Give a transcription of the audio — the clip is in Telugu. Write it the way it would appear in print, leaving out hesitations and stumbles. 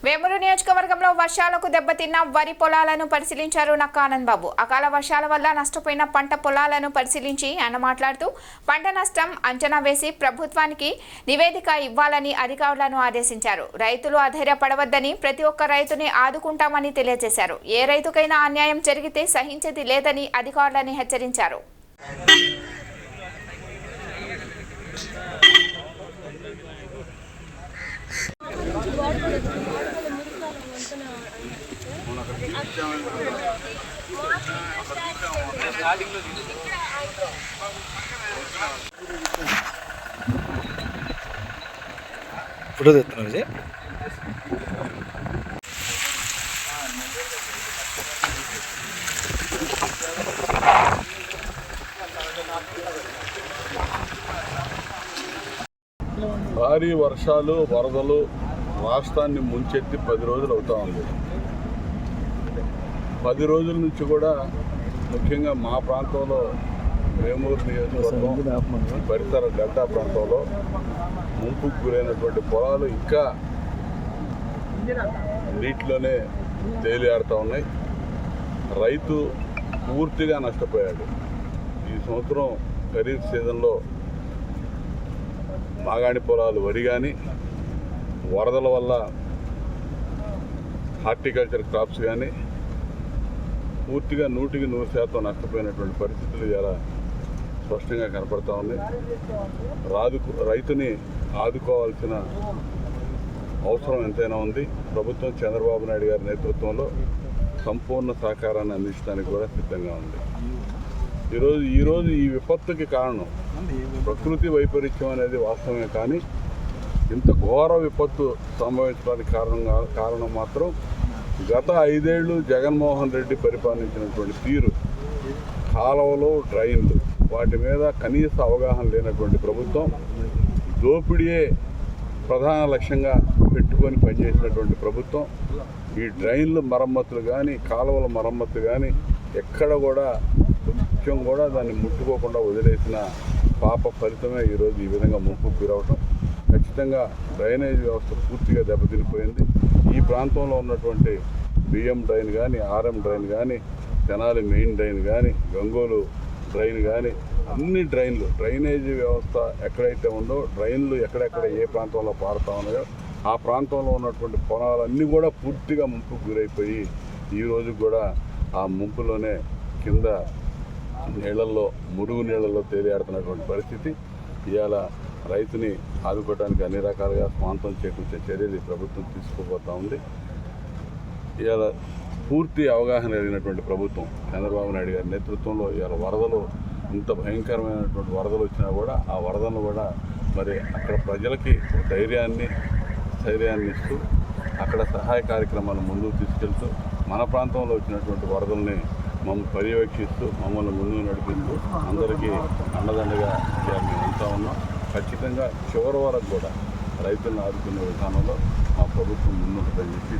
వేమూరు నియోజకవర్గంలో వర్షాలకు దెబ్బతిన్న వరి పొలాలను పరిశీలించారు నక్కా ఆనంద్ బాబు. అకాల వర్షాల వల్ల నష్టపోయిన పంట పొలాలను పరిశీలించి ఆయన మాట్లాడుతూ పంట నష్టం అంచనా వేసి ప్రభుత్వానికి నివేదిక ఇవ్వాలని అధికారులను ఆదేశించారు. రైతులు అధైర్యపడవద్దని, ప్రతి ఒక్క రైతుని ఆదుకుంటామని తెలియజేశారు. ఏ రైతుకైనా అన్యాయం జరిగితే సహించేది లేదని అధికారులను హెచ్చరించారు. ఫోటో తెస్తున్నా విజయ్. భారీ వర్షాలు వరదలు రాష్ట్రాన్ని ముంచెత్తి 10 రోజులు అవుతా ఉంది. 10 రోజుల నుంచి కూడా ముఖ్యంగా మా ప్రాంతంలో వేమూరు నియోజకవర్గం పరిసర డెల్టా ప్రాంతంలో ముంపుకు గురైనటువంటి పొలాలు ఇంకా నీటిలోనే తేలియాడుతూ ఉన్నాయి. రైతు పూర్తిగా నష్టపోయాడు. ఈ సంవత్సరం ఖరీఫ్ సీజన్లో మాగాణి పొలాలు వరి కానీ, వరదల వల్ల హార్టికల్చర్ క్రాప్స్ కానీ పూర్తిగా 100% నష్టపోయినటువంటి పరిస్థితులు ఇలా స్పష్టంగా కనపడతా ఉన్నాయి. రైతుని ఆదుకోవాల్సిన అవసరం ఎంతైనా ఉంది. ప్రభుత్వం చంద్రబాబు నాయుడు గారి నేతృత్వంలో సంపూర్ణ సహకారాన్ని అందించడానికి కూడా సిద్ధంగా ఉంది. ఈరోజు ఈ విపత్తుకి కారణం ప్రకృతి వైపరీత్యం అనేది వాస్తవమే, కానీ ఇంత ఘోర విపత్తు సంభవించడానికి కారణం మాత్రం గత 5 ఏళ్ళు జగన్మోహన్ రెడ్డి పరిపాలించినటువంటి తీరు. కాలువలు, డ్రైన్లు, వాటి మీద కనీస అవగాహన లేనటువంటి ప్రభుత్వం, దోపిడీయే ప్రధాన లక్ష్యంగా పెట్టుకొని పనిచేసినటువంటి ప్రభుత్వం, ఈ డ్రైన్లు మరమ్మతులు కానీ, కాలువల మరమ్మతులు కానీ ఎక్కడ కూడా కొంచెం కూడా దాన్ని ముట్టుకోకుండా వదిలేసిన పాప ఫలితమే ఈరోజు ఈ విధంగా ముంపుకు గురవటం. ఖచ్చితంగా డ్రైనేజ్ వ్యవస్థ పూర్తిగా దెబ్బతినిపోయింది. ఈ ప్రాంతంలో ఉన్నటువంటి బిఎం డ్రైన్ కానీ, ఆర్ఎం డ్రైన్ కానీ, తెనాలి మెయిన్ డ్రైన్ కానీ, గంగోలు డ్రైన్ కానీ, అన్ని డ్రైనేజీ వ్యవస్థ ఎక్కడైతే ఉందో, డ్రైన్లు ఎక్కడెక్కడ ఏ ప్రాంతంలో పారుతూ ఉన్నాయో ఆ ప్రాంతంలో ఉన్నటువంటి పొలాలన్నీ కూడా పూర్తిగా ముంపుకు గురైపోయి ఈరోజు కూడా ఆ ముంపులోనే కింద నీళ్లలో, మురుగు నీళ్లలో తేలియాడుతున్నటువంటి పరిస్థితి. ఇవాళ రైతుని ఆదుకోవడానికి అన్ని రకాలుగా స్వాంతం చేకూర్చే చర్యలు ప్రభుత్వం తీసుకుపోతూ ఉంది. ఇవాళ పూర్తి అవగాహన కలిగినటువంటి ప్రభుత్వం చంద్రబాబు నాయుడు గారి నేతృత్వంలో ఇవాళ వరదలు, ఇంత భయంకరమైనటువంటి వరదలు వచ్చినా కూడా ఆ వరదలను కూడా మరి అక్కడ ప్రజలకి ధైర్యాన్ని ఇస్తూ అక్కడ సహాయ కార్యక్రమాలను ముందుకు తీసుకెళ్తూ మన ప్రాంతంలో వచ్చినటువంటి వరదల్ని పర్యవేక్షిస్తూ మమ్మల్ని ముందుకు నడిపిస్తూ అందరికీ అండదండగా మేము ఉంటా ఉన్నాం. ఖచ్చితంగా చివరి వరకు కూడా రైతులను ఆదుకునే విధానంలో మా ప్రభుత్వం ముందుంటుందని చెప్పి